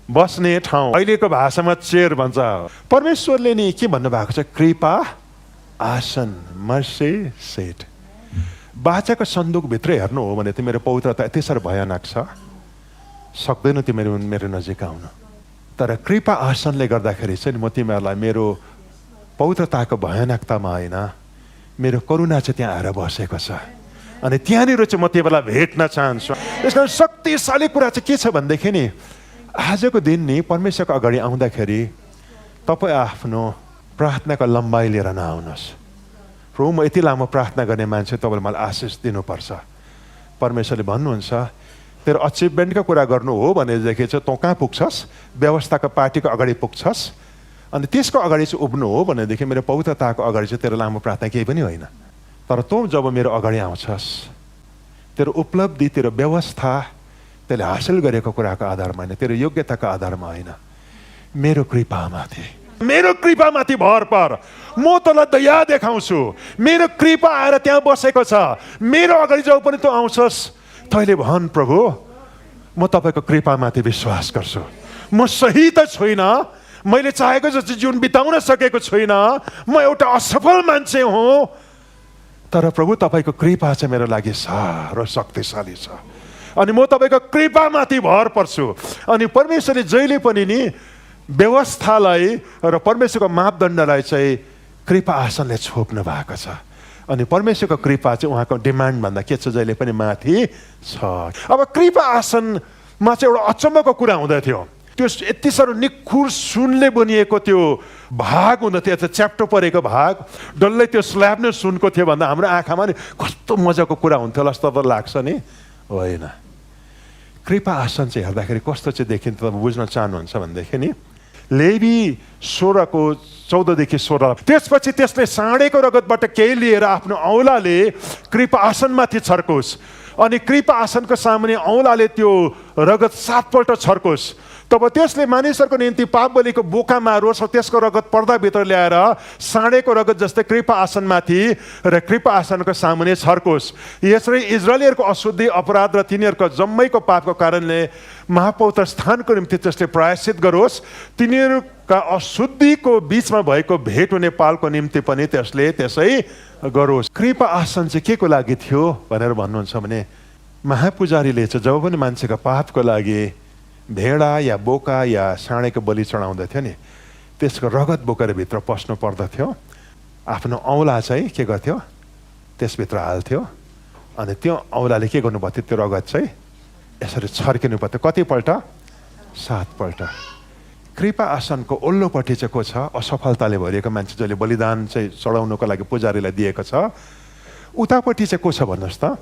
बस्ने ठाउँ। अहिलेको भाषामा चेयर भन्छ। परमेश्वरले नि के भन्नुभएको छ, कृपा आसन, मर्सी सिट। बाचाको सन्दुकभित्रै हेर्नु हो भने त मेरो पवित्रता यति साह्रो भयानक छ, सक्दैन तिमीहरू मेरो नजिक आउन। तर कृपा आसनले गर्दाखेरि चाहिँ म तिमीहरूलाई मेरो पवित्रताको भयानकतामा होइन, मेरो करुणा चाहिँ त्यहाँ आएर बसेको छ। अनि त्यहाँनिर चाहिँ म तिमीलाई भेट्न चाहन्छु। यस कारण शक्तिशाली कुरा चाहिँ के छ भनेदेखि नि, आजको दिन नि परमेश्वरको अगाडि आउँदाखेरि तपाईँ आफ्नो प्रार्थनाको लम्बाइ लिएर नआउनुहोस्। प्रभु म यति लामो प्रार्थना गर्ने मान्छे, तपाईँले मलाई आशिष दिनुपर्छ। परमेश्वरले भन्नुहुन्छ, तेरो अचिभमेन्टको कुरा गर्नु हो भनेदेखि चाहिँ तँ कहाँ पुग्छस्, व्यवस्थाको पार्टीको अगाडि पुग्छस्। अनि त्यसको अगाडि चाहिँ उभिनु हो भनेदेखि मेरो पवित्रताको अगाडि चाहिँ तेरो लामो प्रार्थना केही पनि होइन। तर तँ जब मेरो अगाडि आउँछस्, तेरो उपलब्धि, तेरो व्यवस्था त्यसले हासिल गरेको कुराको आधारमा होइन, तेरो योग्यताको आधारमा होइन, मेरो कृपामाथि, मेरो कृपामाथि भर पर। म तँलाई दया देखाउँछु, मेरो कृपा आएर त्यहाँ बसेको छ। मेरो अगाडि जब पनि तँ आउँछस्, तैँले भन्, प्रभु म तपाईँको कृपामाथि विश्वास गर्छु। म सही त छुइनँ, मैले चाहेको जस्तो जीवन बिताउन सकेको छुइनँ, म एउटा असफल मान्छे हुँ। तर प्रभु तपाईँको कृपा चाहिँ मेरो लागि साह्रो शक्तिशाली छ। अनि म तपाईँको कृपामाथि भर पर्छु। अनि परमेश्वरले जहिले पनि नि व्यवस्थालाई र परमेश्वरको मापदण्डलाई चाहिँ कृपा आसनले छोप्नु भएको छ। अनि परमेश्वरको कृपा चाहिँ उहाँको डिमान्डभन्दा के छ, जहिले पनि माथि छ। अब कृपा आसनमा चाहिँ एउटा अचम्मको कुरा हुँदै थियो। त्यो यति साह्रो निखुर सुनले बनिएको त्यो भाग हुँदथ्यो, त्यो च्याप्टो परेको भाग, डल्लै त्यो स्ल्याब नै सुनको थियो भन्दा हाम्रो आँखामा नि कस्तो मजाको कुरा हुन्थ्यो जस्तो त लाग्छ नि, होइन। कृपा आसन चाहिँ हेर्दाखेरि कस्तो चाहिँ देखिन्छ तपाईँ बुझ्न चाहनुहुन्छ भनेदेखि नि, लेवी 16:14-16, त्यसपछि त्यसले साँडेको रगतबाट केही लिएर आफ्नो औलाले कृपा आसनमाथि छर्कोस्। अनि कृपा आसनको सामुन्ने औलाले त्यो रगत 7 पल्ट छर्कोस्। तब त्यसले मानिसहरूको निम्ति पाप बलिको बोका मारोस् र त्यसको रगत पर्दाभित्र ल्याएर साँडेको रगत जस्तै कृपा आसनमाथि र कृपा आसनको सामुन्ने छर्कोस्। यसरी इजरायलीहरूको अशुद्धि, अपराध र तिनीहरूको जम्मैको पापको कारणले महापवित्र स्थानको निम्ति त्यसले प्रायश्चित गरोस्। तिनीहरूका अशुद्धिको बिचमा भएको भेट हुने पालको निम्ति पनि त्यसले त्यसै गरोस्। कृपा आसन चाहिँ के को लागि थियो भनेर भन्नुहुन्छ भने, महापुजारीले चाहिँ जब पनि मान्छेको पापको लागि भेडा या बोका या साँडेको बलि चढाउँदथ्यो नि, त्यसको रगत बोकेर भित्र पस्नु पर्दथ्यो। आफ्नो औला चाहिँ के गर्थ्यो, त्यसभित्र हाल्थ्यो। अनि त्यो औलाले के गर्नुपर्थ्यो, त्यो रगत चाहिँ यसरी छर्किनु पर्थ्यो। कतिपल्ट? 7 पल्ट। कृपा आसनको ओल्लोपट्टि चाहिँ को छ, असफलताले भरिएको मान्छे जसले बलिदान चाहिँ चढाउनुको लागि पुजारीलाई दिएको छ। उतापट्टि चाहिँ को छ भन्नुहोस् त,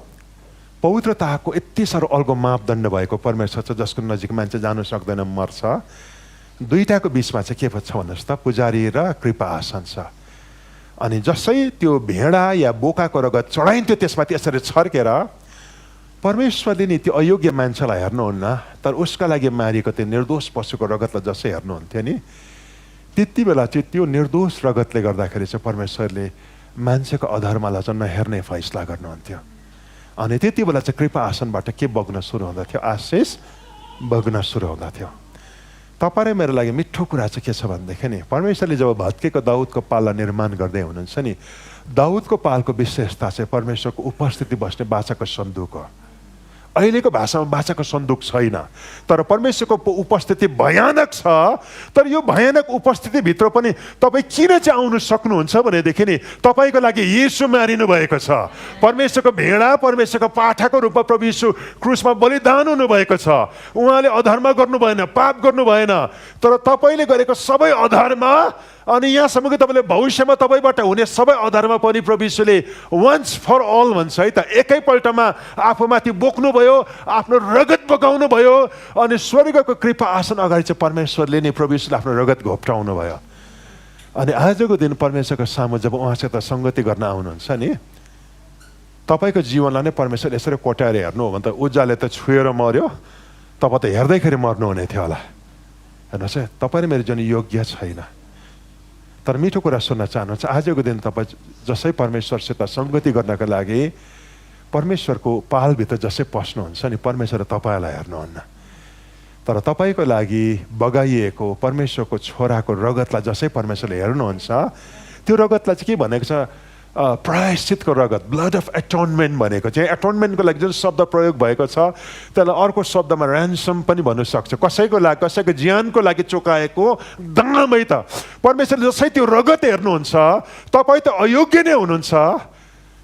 पवित्रताको यति साह्रो अल्गो मापदण्ड भएको परमेश्वर छ जसको नजिक मान्छे जानु सक्दैन, मर्छ। दुईटाको बिचमा चाहिँ के छ भन्नुहोस् त, पुजारी र कृपा आसन छ। अनि जसै त्यो भेडा या बोकाको रगत चढाइन्थ्यो त्यसमाथि यसरी छर्केर, परमेश्वरले नि त्यो अयोग्य मान्छेलाई हेर्नुहुन्न, तर उसका लागि मारिएको त्यो निर्दोष पशुको रगतलाई जसै हेर्नुहुन्थ्यो नि, त्यति बेला चाहिँ त्यो निर्दोष रगतले गर्दाखेरि चाहिँ परमेश्वरले मान्छेको अधर्मलाई चाहिँ नहेर्ने फैसला गर्नुहुन्थ्यो। अनि त्यति बेला चाहिँ कृपा आसनबाट के बग्न सुरु हुँदथ्यो, आशिष बग्न सुरु हुँदथ्यो। तपाईँ र मेरो लागि मिठो कुरा चाहिँ के छ भनेदेखि नि, परमेश्वरले जब भत्केको दाउदको पाललाई निर्माण गर्दै हुनुहुन्छ नि, दाउदको पालको विशेषता चाहिँ परमेश्वरको उपस्थिति बस्ने बाचाको सन्दुक हो। अहिलेको भाषामा बाचाको सन्दुक छैन, तर परमेश्वरको उपस्थिति भयानक छ। तर यो भयानक उपस्थितिभित्र पनि तपाईँ किन चाहिँ आउनु सक्नुहुन्छ भनेदेखि नि, तपाईँको लागि येशू मारिनु भएको छ। परमेश्वरको भेडा, परमेश्वरको पाठाको रूपमा प्रभु येशू क्रुसमा बलिदान हुनुभएको छ। उहाँले अधर्म गर्नु भएन, पाप गर्नु भएन, तर तपाईँले गरेको सबै अधर्म अनि यहाँसम्म कि तपाईँले भविष्यमा तपाईँबाट हुने सबै अधारमा पनि प्रभु यीशुले वन्स फर अल भन्छ है त, एकैपल्टमा आफूमाथि बोक्नुभयो, आफ्नो रगत बगाउनु भयो अनि स्वर्गको कृपा आसन अगाडि चाहिँ परमेश्वरले नै प्रभु यीशुले आफ्नो रगत घोप्टाउनु भयो। अनि आजको दिन परमेश्वरको सामु जब उहाँसित सङ्गति गर्न आउनुहुन्छ नि, तपाईँको जीवनलाई नै परमेश्वर यसरी कोट्याएर हेर्नु हो भने त उज्जाले त छुएर मर्यो, तपाईँ त हेर्दैखेरि मर्नुहुने थियो होला। हेर्नुहोस् है, तपाईँ र मेरो जुन योग्य छैन, तर मिठो कुरा सुन्न चाहनुहुन्छ। आजको दिन तपाईँ जसै परमेश्वरसित सङ्गति गर्नका लागि परमेश्वरको पालभित्र जसै पस्नुहुन्छ नि, परमेश्वर तपाईँलाई हेर्नुहुन्न, तर तपाईँको लागि बगाइएको परमेश्वरको छोराको रगतलाई जसै परमेश्वरले हेर्नुहुन्छ, त्यो रगतलाई चाहिँ के भनेको छ, प्रायश्चितको रगत, ब्लड अफ एटोनमेन्ट भनेको चाहिँ, एटोनमेन्टको लागि जुन शब्द प्रयोग भएको छ त्यसलाई अर्को शब्दमा ऱ्यान्सम पनि भन्नु सक्छ। कसैको लागि, कसैको ज्यानको लागि चुकाएको दामै त परमेश्वरले जसै त्यो रगत हेर्नुहुन्छ, तपाईँ त अयोग्य नै हुनुहुन्छ,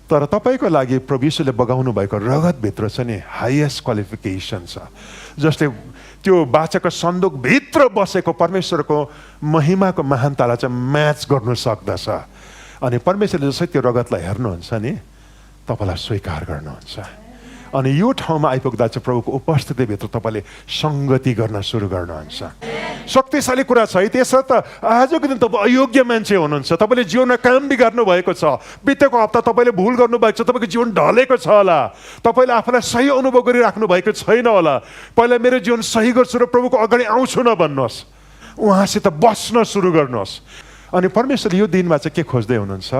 तर तपाईँको लागि प्रभु यीशुले बगाउनु भएको रगतभित्र चाहिँ नि हाइएस्ट क्वालिफिकेसन छ, जसले त्यो बाचाको सन्दुकभित्र बसेको परमेश्वरको महिमाको महानतालाई चाहिँ म्याच गर्नु सक्दछ। अनि परमेश्वरले जसै त्यो रगतलाई हेर्नुहुन्छ नि, तपाईँलाई स्वीकार गर्नुहुन्छ। अनि यो ठाउँमा आइपुग्दा चाहिँ प्रभुको उपस्थितिभित्र तपाईँले सङ्गति गर्न सुरु गर्नुहुन्छ। शक्तिशाली कुरा छ है। त्यसो त आजको दिन तपाईँ अयोग्य मान्छे हुनुहुन्छ, तपाईँले जीवनमा काम बिगार्नु भएको छ, बितेको हप्ता तपाईँले भुल गर्नुभएको छ, तपाईँको जीवन ढलेको छ होला, तपाईँले आफूलाई सही अनुभव गरिराख्नु भएको छैन होला। पहिला मेरो जीवन सही गर्छु र प्रभुको अगाडि आउँछु न भन्नुहोस्, उहाँसित बस्न सुरु गर्नुहोस्। अनि परमेश्वर यो दिनमा चाहिँ के खोज्दै हुनुहुन्छ,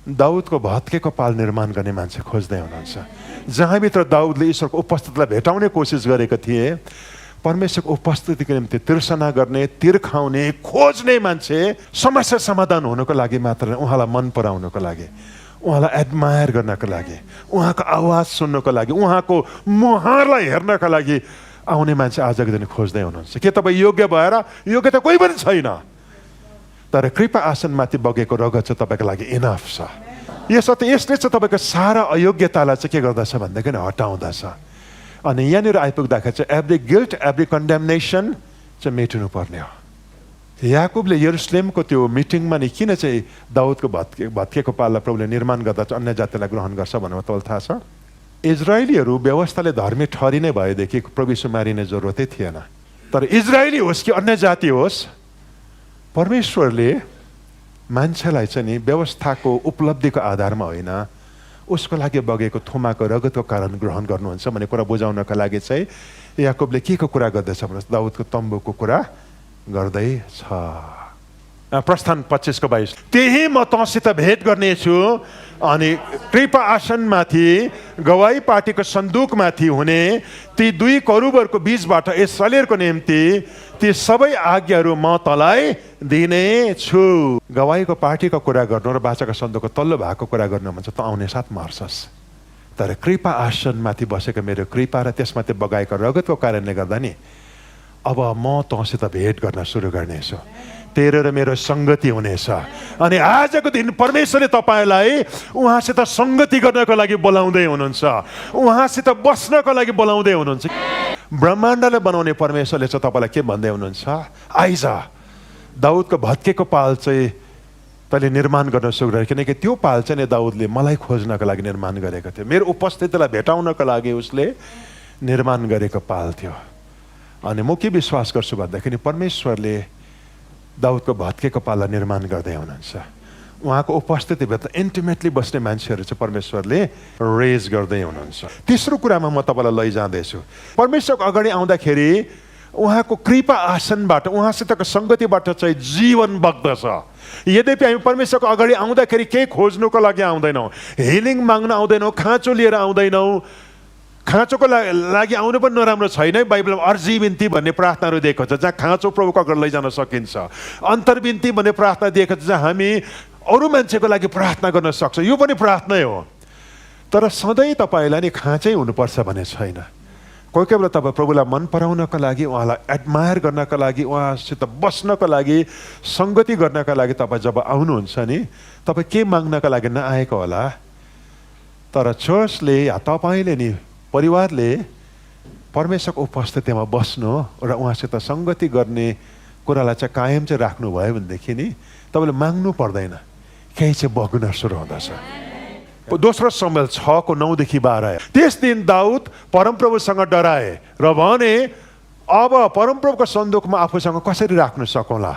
दाउदको भत्केको पाल निर्माण गर्ने मान्छे खोज्दै हुनुहुन्छ। जहाँभित्र दाउदले ईश्वरको उपस्थितिलाई भेटाउने कोसिस गरेको थिए, परमेश्वरको उपस्थितिको निम्ति तिर्सना गर्ने, तिर्खाउने, खोज्ने मान्छे समस्या समाधान हुनको लागि मात्र, उहाँलाई मन पराउनको लागि, उहाँलाई एडमायर गर्नको लागि, उहाँको आवाज सुन्नको लागि, उहाँको मुहारलाई हेर्नका लागि आउने मान्छे आजको दिन खोज्दै हुनुहुन्छ। के तपाईँ योग्य भएर? योग्य त कोही पनि छैन, तर कृपा आसनमाथि बगेको रगत चाहिँ तपाईँको लागि इनफ छ। यसले चाहिँ तपाईँको सारा अयोग्यतालाई चाहिँ के गर्दछ भनेदेखि हटाउँदछ। अनि यहाँनिर आइपुग्दाखेरि चाहिँ एभ्री गिल्ट, एभ्री कन्डेमनेसन चाहिँ मेटिनु पर्ने हो। याकुबले यरुसलेमको त्यो मिटिङमा नि किन चाहिँ दाउदको भत्केको पाललाई प्रभुले निर्माण गर्दा चाहिँ अन्य जातिलाई ग्रहण गर्छ भनेर तपाईँलाई थाहा छ? इजरायलीहरू व्यवस्थाले धर्मी ठहरिने भएदेखि प्रभु यीशु मारिने जरुरतै थिएन। तर इजरायली होस् कि अन्य जाति होस्, परमेश्वरले मान्छेलाई चाहिँ नि व्यवस्थाको उपलब्धिको आधारमा होइन, उसको लागि बगेको थुमाको रगतको कारण ग्रहण गर्नुहुन्छ भन्ने कुरा बुझाउनका लागि चाहिँ याकुबले के को कुरा गर्दैछ भने दाउदको तम्बुको कुरा गर्दैछ। प्रस्थान 25:22, त्यही म तँसित भेट गर्नेछु अनि कृपा आसनमाथि गवाई पार्टीको सन्दुकमाथि हुने ती दुई करुबहरूको बीचबाट इस्राएलको निम्ति ती सबै आज्ञाहरू म तँलाई दिनेछु। गवाईको पार्टीको कुरा गर्नु र बाचाको सन्दुकको तल्लो भागको कुरा गर्नु भन्छ, त आउने साथ मर्छस्। तर कृपा आसनमाथि बसेको मेरो कृपा र त्यसमाथि बगाएको रगतको कारणले गर्दा नि अब म तँसित भेट गर्न सुरु गर्नेछु, तेरो र मेरो सङ्गति हुनेछ। अनि आजको दिन परमेश्वरले तपाईँलाई उहाँसित सङ्गति गर्नको लागि बोलाउँदै हुनुहुन्छ, उहाँसित बस्नको लागि बोलाउँदै हुनुहुन्छ। ब्रह्माण्डलाई बनाउने परमेश्वरले चाहिँ तपाईँलाई के भन्दै हुनुहुन्छ, आइज दाउदको भत्केको पाल चाहिँ तैँले निर्माण गर्न सुरु गरे, किनकि त्यो पाल चाहिँ नि दाउदले मलाई खोज्नको लागि निर्माण गरेको थियो, मेरो उपस्थितिलाई भेटाउनको लागि उसले निर्माण गरेको पाल थियो। अनि म के विश्वास गर्छु भन्दाखेरि परमेश्वरले दाउदको भत्केको पाललाई निर्माण गर्दै हुनुहुन्छ। उहाँको उपस्थितिभित्र इन्टिमेटली बस्ने मान्छेहरू चाहिँ परमेश्वरले रेज गर्दै हुनुहुन्छ। तेस्रो कुरामा म तपाईँलाई लैजाँदैछु, परमेश्वरको अगाडि आउँदाखेरि उहाँको कृपा आसनबाट, उहाँसितको सङ्गतिबाट चाहिँ जीवन बग्दछ। यद्यपि हामी परमेश्वरको अगाडि आउँदाखेरि केही खोज्नुको लागि आउँदैनौँ, हिलिङ माग्न आउँदैनौँ, खाँचो लिएर आउँदैनौँ। खाँचोको लागि आउनु पनि नराम्रो छैन। बाइबलमा अर्जी बिन्ती भन्ने प्रार्थनाहरू दिएको छ, जहाँ खाँचो प्रभुको अगाडि लैजान सकिन्छ। अन्तर्बिन्ती भन्ने प्रार्थना दिएको छ, जहाँ हामी अरू मान्छेको लागि प्रार्थना गर्न सक्छौँ, यो पनि प्रार्थनै हो। तर सधैँ तपाईँलाई नि खाँचै हुनुपर्छ भन्ने छैन। कोही कोही बेला तपाईँ प्रभुलाई मन पराउनको लागि, उहाँलाई एडमायर गर्नको लागि, उहाँसित बस्नको लागि, सङ्गति गर्नका लागि तपाईँ जब आउनुहुन्छ नि, तपाईँ के माग्नका लागि नआएको होला, तर चर्चले या तपाईँले नि परिवारले परमेश्वरको उपस्थितिमा बस्नु र उहाँसित सङ्गति गर्ने कुरालाई चाहिँ कायम चाहिँ राख्नुभयो भनेदेखि नि तपाईँले माग्नु पर्दैन, केही चाहिँ बग्न सुरु हुँदछ। दोस्रो समुएल 6:9 देखि 12। त्यस दिन दाउद परमप्रभुसँग डराए र भने अब परमप्रभुको सन्दुकमा आफूसँग कसरी राख्न सकौँला।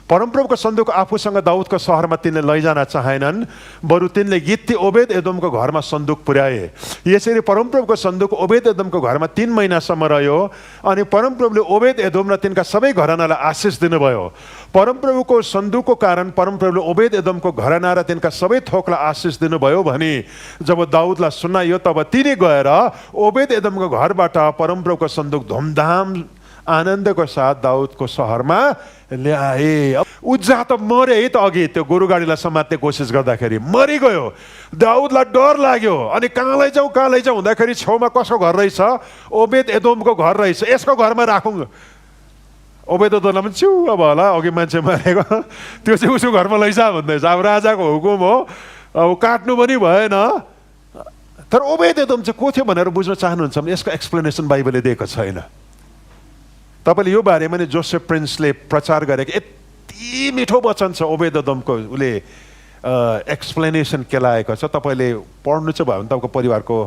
परमप्रभुको सन्दुक आफूसँग दाउदको सहरमा तिनले लैजान चाहेनन्, बरु तिनले गित्ती ओबेद एदोमको घरमा सन्दुक पुर्याए। यसरी परमप्रभुको सन्दुक ओबेद एदोमको घरमा 3 महिनासम्म रह्यो। अनि परमप्रभुले ओबेद एदोम र तिनका सबै घरानालाई आशिष दिनुभयो। परमप्रभुको सन्दुकको कारण परमप्रभुले ओबेद एदोमको घराना र तिनका सबै थोकलाई आशिष दिनुभयो भनी जब दाउदलाई सुनाइयो, तब तिनी गएर ओबेद एदोमको घरबाट परमप्रभुको सन्दुक धुमधाम आनन्दको साथ दाउदको सहरमा ल्याए। उज्जा त मरे है त, अघि त्यो गोरु गाडीलाई समात्ने कोसिस गर्दाखेरि मरिगयो। दाउदलाई डर लाग्यो, अनि कहाँ लैजाउँ हुँदाखेरि छेउमा कसको घर रहेछ, ओबेद एदोमको घर रहेछ, यसको घरमा राखौँ। ओबेद एदोमलाई पनि छु अब होला, अघि मान्छे मरेको त्यो चाहिँ उसको घरमा लैजा भन्दैछ। अब राजाको हुकुम हो, अब काट्नु पनि भएन। तर ओबेद एदोम चाहिँ को थियो भनेर बुझ्न चाहनुहुन्छ भने यसको एक्सप्लेनेसन बाइबलले दिएको छैन। तपाईँले यो बारेमा नि जोसेफ प्रिन्सले प्रचार गरेको यति मिठो वचन छ ओबेद एदोमको, उसले एक्सप्लेनेसन केलाएको छ। तपाईँले पढ्नु चाहिँ भयो भने तपाईँको परिवारको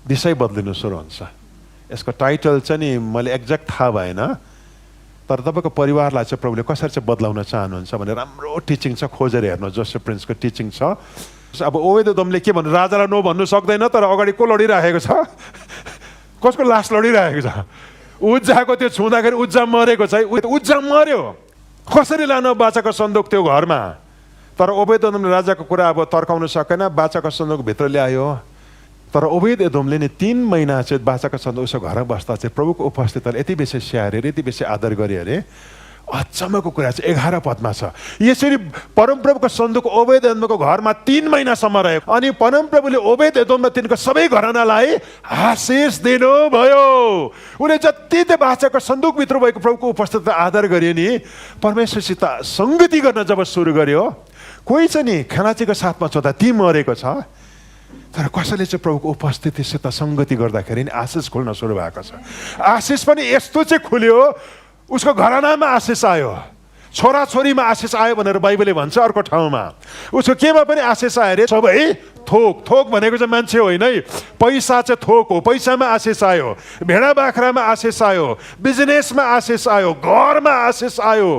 विषय बदलिनु सुरु हुन्छ। यसको टाइटल चाहिँ नि मैले एक्ज्याक्ट थाहा भएन, तर तपाईँको परिवारलाई चाहिँ प्रभुले कसरी चाहिँ बदलाउन चाहनुहुन्छ भने राम्रो टिचिङ छ, खोजेर हेर्नु, जोसेफ प्रिन्सको टिचिङ छ। अब ओबेद एदोमले के भन्नु, राजालाई नो भन्नु सक्दैन, तर अगाडि को लडिरहेको छ, कसको लास लडिरहेको छ। उज्जाको त्यो छुँदाखेरि उज्जा मरेको छ, उज्जा मर्यो। कसरी लानु बाचाको सन्दुक त्यो घरमा। तर ओबेद एदोमले राजाको कुरा अब तर्काउन सकेन, बाचाको सन्दुक भित्र ल्यायो। तर ओबेद एदोमले नि 3 महिना चाहिँ बाचाको सन्दुक उसको घरमा बस्दा चाहिँ प्रभुको उपस्थितिलाई यति बेसी स्याहारे, यति बेसी आदर गरे अरे। अचम्मको कुरा चाहिँ 11 पदमा छ। यसरी परमप्रभुको सन्दुक ओबेद एदोमको घरमा 3 महिनासम्म रह्यो। अनि परमप्रभुले ओबेद एदोम र तिनको सबै घरानालाई आशिष दिनुभयो। उनले जति त्यो बाचाको सन्दुकभित्र भएको प्रभुको उपस्थितिलाई आदर गर्यो नि, परमेश्वरसित सङ्गति गर्न जब सुरु गर्यो, कोही चाहिँ नि खनाचीको साथमा छँदा ती मरेको छ, तर कसैले चाहिँ प्रभुको उपस्थितिसित सङ्गति गर्दाखेरि नि आशिष खुल्न सुरु भएको छ। आशिष पनि यस्तो चाहिँ खुल्यो, उसको घरानामा आशिष आयो, छोराछोरीमा आशिष आयो भनेर बाइबलले भन्छ। अर्को ठाउँमा उसको केमा पनि आशिष आयो अरे, सबै थोक। थोक भनेको चाहिँ मान्छे होइन है, पैसा चाहिँ थोक हो। पैसामा आशिष आयो, भेडा बाख्रामा आशिष आयो, बिजनेसमा आशिष आयो, घरमा आशिष आयो।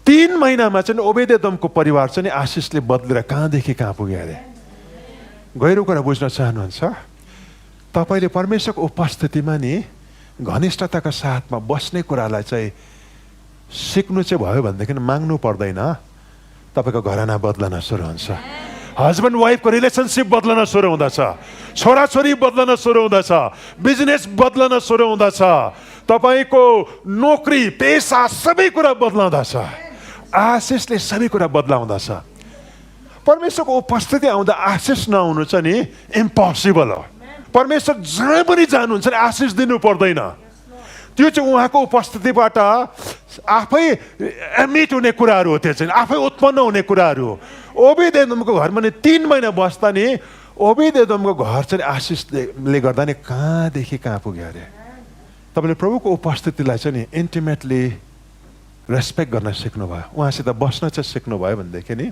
3 महिनामा चाहिँ ओबेद एदोमको परिवार चाहिँ आशिषले बदलेर कहाँदेखि कहाँ पुग्यो अरे। गहिरो कुरा बुझ्न चाहनुहुन्छ, तपाईँले परमेश्वरको उपस्थितिमा नि घनिष्ठताका साथमा बस्ने कुरालाई चाहिँ सिक्नु चाहिँ भयो भनेदेखि माग्नु पर्दैन, तपाईँको घराना बदलन सुरु हुन्छ। हस्बेन्ड वाइफको रिलेसनसिप बदलन सुरु हुँदछ, छोराछोरी बदलन सुरु हुँदछ, बिजनेस बदलन सुरु हुँदछ, तपाईँको नोकरी पेसा सबै कुरा बदलाउँदछ। आशिषले सबै कुरा बदलाउँदछ। परमेश्वरको उपस्थिति आउँदा आशिष नहुनु चाहिँ नि इम्पोसिबल हो। परमेश्वर जहाँ पनि जानुहुन्छ नि आशिष दिनु पर्दैन। त्यो चाहिँ उहाँको उपस्थितिबाट आफै एमिट हुने कुराहरू हो, त्यो चाहिँ आफै उत्पन्न हुने कुराहरू हो। ओबेद एदोमको घरमा नि 3 महिना बस्दा नि ओबेद एदोमको घर चाहिँ आशिषले गर्दा नि कहाँदेखि कहाँ पुग्यो अरे। तपाईँले प्रभुको उपस्थितिलाई चाहिँ नि इन्टिमेटली रेस्पेक्ट गर्न सिक्नुभयो, उहाँसित बस्न चाहिँ सिक्नुभयो भनेदेखि नि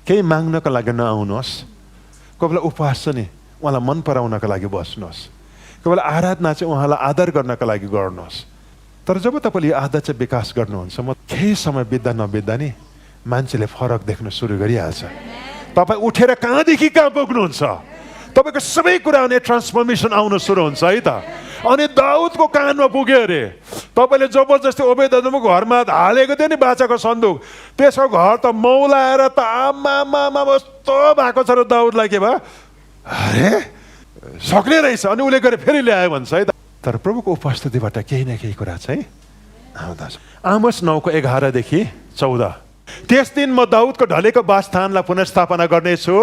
केही माग्नको लागि नआउनुहोस्। कोही बेला उपवास छ नि उहाँलाई मन पराउनको लागि बस्नुहोस्, कोही बेला आराधना चाहिँ उहाँलाई आदर गर्नको लागि गर्नुहोस्। तर जब तपाईँले यो आदत चाहिँ विकास गर्नुहुन्छ, म केही समय बित्दा नबित्दा नि मान्छेले फरक देख्न सुरु गरिहाल्छ। तपाईँ उठेर कहाँदेखि कहाँ पुग्नुहुन्छ, तपाईँको सबै कुरा हुने ट्रान्सफर्मेसन आउन सुरु हुन्छ है त। अनि दाउदको कानमा पुग्यो अरे। तपाईँले जबरजस्ती ओबेद एदोमको घरमा हालेको थियो नि बाचाको सन्दुक, त्यसको घर त मौलाएर त आमामा कस्तो भएको छ र दाउदलाई के भयो अरे सक्ने रहेछ। अनि उसले गएर फेरि ल्यायो भन्छ है त। तर प्रभुको उपस्थितिबाट केही न केही कुरा चाहिँ आउँदछ। आमोस 9:11 देखि 14। त्यस दिन म दाउदको ढलेको वासस्थानलाई पुनर्स्थापना गर्नेछु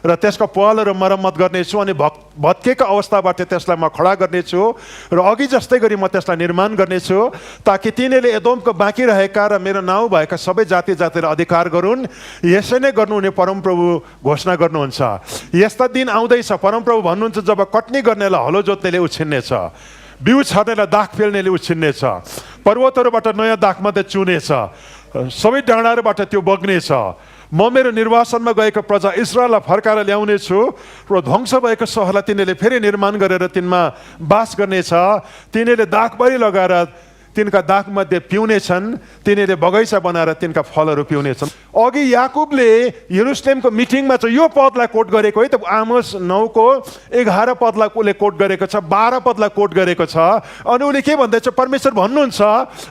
र त्यसको पहलहरू मरम्मत गर्नेछु, अनि भत्केको अवस्थाबाट त्यसलाई म खडा गर्नेछु र अघि जस्तै गरी म त्यसलाई निर्माण गर्नेछु, ताकि तिनीहरूले एदोमको बाँकी रहेका र मेरो नाउँ भएका सबै जाति जातिलाई अधिकार गरून्। यसै नै गर्नुहुने परमप्रभु घोषणा गर्नुहुन्छ। यस्ता दिन आउँदैछ, परमप्रभु भन्नुहुन्छ, जब कटनी गर्नेलाई हलो जोत्नेले उछिन्नेछ, बिउ छर्नेलाई दाख पेल्नेले उछिन्नेछ, पर्वतहरूबाट नयाँ दाखमध्य चुनेछ, सबै डाँडाहरूबाट त्यो बग्नेछ। म मेरो निर्वासनमा गएको प्रजा इस्राएललाई फर्काएर ल्याउने छु र ध्वंस भएको सहरलाई तिनीहरूले फेरि निर्माण गरेर तिनमा बास गर्नेछ। तिनीहरूले दाखबारी लगाएर तिनका दाखमध्ये पिउनेछन्, तिनीहरूले बगैँचा बनाएर तिनका फलहरू पिउनेछन्। अघि याकुबले यरुसलेमको मिटिङमा चाहिँ यो पदलाई कोट गरेको है त, आमोस 9को 11 पदलाई उसले कोट गरेको छ, 12 पदलाई कोट गरेको छ। अनि उसले के भन्दैछ, परमेश्वर भन्नुहुन्छ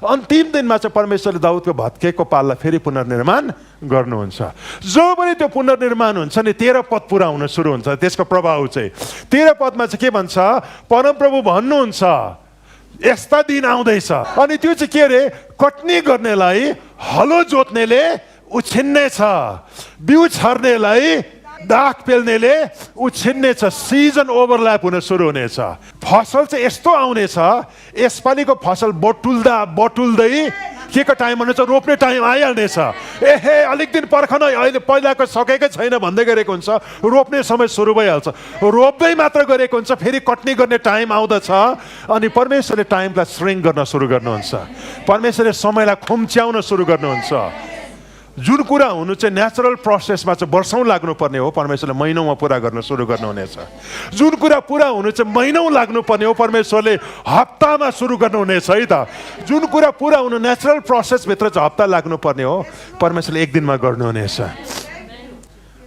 अन्तिम दिनमा चाहिँ परमेश्वरले दाउदको भत्केको पाललाई फेरि पुनर्निर्माण गर्नुहुन्छ। जो पनि त्यो पुनर्निर्माण हुन्छ नि 13 पद पुरा हुन सुरु हुन्छ। त्यसको प्रभाव चाहिँ 13 पदमा चाहिँ के भन्छ, परमप्रभु भन्नुहुन्छ यस्ता दिन आउँदैछ। अनि त्यो चाहिँ के अरे, कटनी गर्नेलाई हलो जोत्नेले उछिन्नेछ, बिउ छर्नेलाई दाख पेल्नेले उछिन्नेछ। सिजन ओभरल्याप हुन सुरु हुनेछ। फसल चाहिँ यस्तो आउनेछ, यसपालिको फसल बटुल्दै के को टाइम हुनेछ, रोप्ने टाइम आइहाल्नेछ। एहे अलिक दिन पर्खन, अहिले पहिलाको सकेकै छैन भन्दै गरेको हुन्छ, रोप्ने समय सुरु भइहाल्छ। रोप्दै मात्र गरेको हुन्छ, फेरि कटनी गर्ने टाइम आउँदछ। अनि परमेश्वरले टाइमलाई श्रिङ्क गर्न सुरु गर्नुहुन्छ, परमेश्वरले समयलाई खुम्च्याउन सुरु गर्नुहुन्छ। जुन कुरा हुनु चाहिँ नेचुरल प्रोसेसमा चाहिँ वर्षौँ लाग्नुपर्ने हो, परमेश्वरले महिनौमा पुरा गर्न सुरु गर्नुहुनेछ। जुन कुरा पुरा हुनु चाहिँ महिनौँ लाग्नुपर्ने हो, परमेश्वरले हप्तामा सुरु गर्नुहुनेछ है त। जुन कुरा पुरा हुनु नेचुरल प्रोसेसभित्र चाहिँ हप्ता लाग्नुपर्ने हो, परमेश्वरले एक दिनमा गर्नुहुनेछ।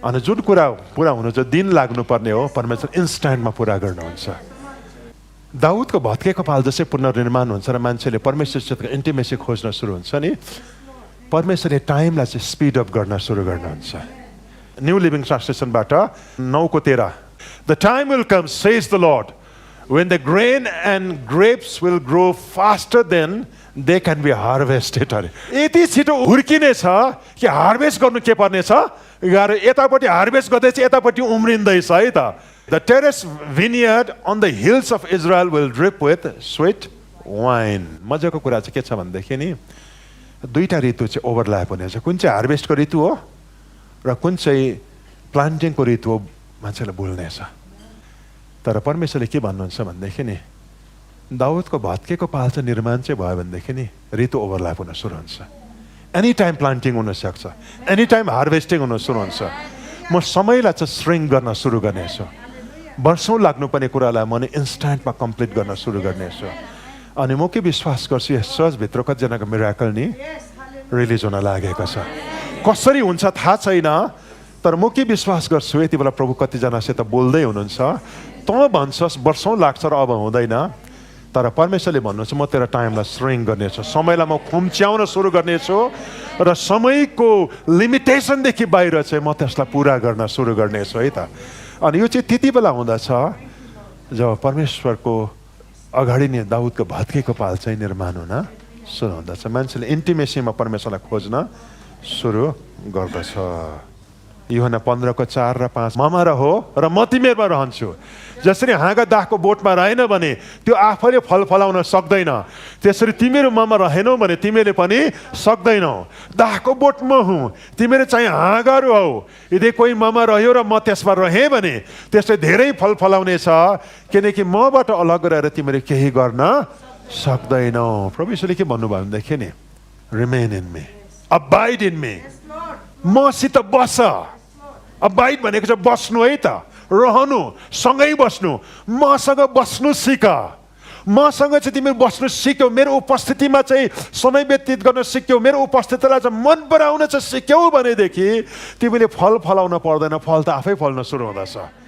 अनि जुन कुरा पुरा हुनु चाहिँ दिन लाग्नुपर्ने हो, परमेश्वर इन्स्ट्यान्टमा पुरा गर्नुहुन्छ। दाउदको भत्केको पाल जसै पुनर्निर्माण हुन्छ र मान्छेले परमेश्वरसित इन्टिमेसी खोज्न सुरु हुन्छ नि, परमेश्वरले टाइमलाई चाहिँ स्पिड अप गर्न सुरु गर्नुहुन्छ। न्यू लिभिङ ट्रान्सलेसनबाट 9को 13, the time will come says the Lord when the grain and grapes will grow faster than they can be harvested. यति छिटो हुर्किनेछ कि हार्भेस्ट गर्नु के पर्नेछ, यतापट्टि हार्भेस्ट गर्दैछ, यतापट्टि उम्रिँदैछ है त। The terrace vineyard on the hills of Israel will drip with sweet wine. मजाको कुरा चाहिँ के छ भनेदेखि नि, दुईटा ऋतु चाहिँ ओभरल्याप हुनेछ। कुन चाहिँ हार्भेस्टको ऋतु हो र कुन चाहिँ प्लान्टिङको ऋतु हो मान्छेलाई भुल्नेछ। तर परमेश्वरले के भन्नुहुन्छ भनेदेखि नि, दाउदको भत्केको पाल चाहिँ निर्माण चाहिँ भयो भनेदेखि नि ऋतु ओभरल्याप हुन सुरु हुन्छ। एनी टाइम प्लान्टिङ हुनसक्छ, एनी टाइम हार्भेस्टिङ हुन सुरु हुन्छ। म समयलाई चाहिँ श्रिङ्क गर्न सुरु गर्नेछु। वर्षौँ लाग्नुपर्ने कुरालाई म इन्स्ट्यान्टमा कम्प्लिट गर्न सुरु गर्नेछु। अनि म के विश्वास गर्छु, यस चर्चभित्र कतिजनाको मिराकल नि रिलिज हुन लागेको छ। कसरी हुन्छ थाहा छैन, तर म के विश्वास गर्छु, यति बेला प्रभु कतिजनासित बोल्दै हुनुहुन्छ। त भन्छस् वर्षौँ लाग्छ र अब हुँदैन, तर परमेश्वरले भन्नुहुन्छ म तेरो टाइमलाई श्रिङ्क गर्नेछु, समयलाई म खुम्च्याउन सुरु गर्नेछु र समयको लिमिटेसनदेखि बाहिर चाहिँ म त्यसलाई पुरा गर्न सुरु गर्नेछु है त। अनि यो चाहिँ त्यति बेला हुँदछ जब परमेश्वरको अगाडि नै दाउदको भत्केको पाल चाहिँ निर्माण हुन सुरु हुँदछ। मान्छेले इन्टिमेसीमा परमेश्वरलाई खोज्न सुरु गर्दछ। यूहन्ना 15:4 र 5, ममा रहो र म तिमीहरूमा रहन्छु। जसरी हाँगा दाखको बोटमा रहेन भने त्यो आफैले फल फलाउन सक्दैन, त्यसरी तिमीहरू ममा रहेनौ भने तिमीहरूले पनि सक्दैनौ। दाखको बोट म हुँ, तिमीहरू चाहिँ हाँगाहरू हौ। यदि कोही ममा रह्यो र म त्यसमा रहेँ भने त्यसले धेरै फल फलाउने छ, किनकि मबाट अलग रहेर तिमीहरू केही गर्न सक्दैनौ। प्रभु यीशुले के भन्नुभयो भनेदेखि नि, remain in me, abide in me, मसित बस। अबाइड भनेको चाहिँ बस्नु है त, रहनु, सँगै बस्नु, मसँग बस्नु सिक। मसँग चाहिँ तिमीहरू बस्नु सिक्यौ, मेरो उपस्थितिमा चाहिँ समय व्यतीत गर्न सिक्यौ, मेरो उपस्थितिलाई चाहिँ मन पराउन चाहिँ सिक्यौ भनेदेखि तिमीले फल फलाउन पर्दैन, फल त आफै फल्न सुरु हुँदछ।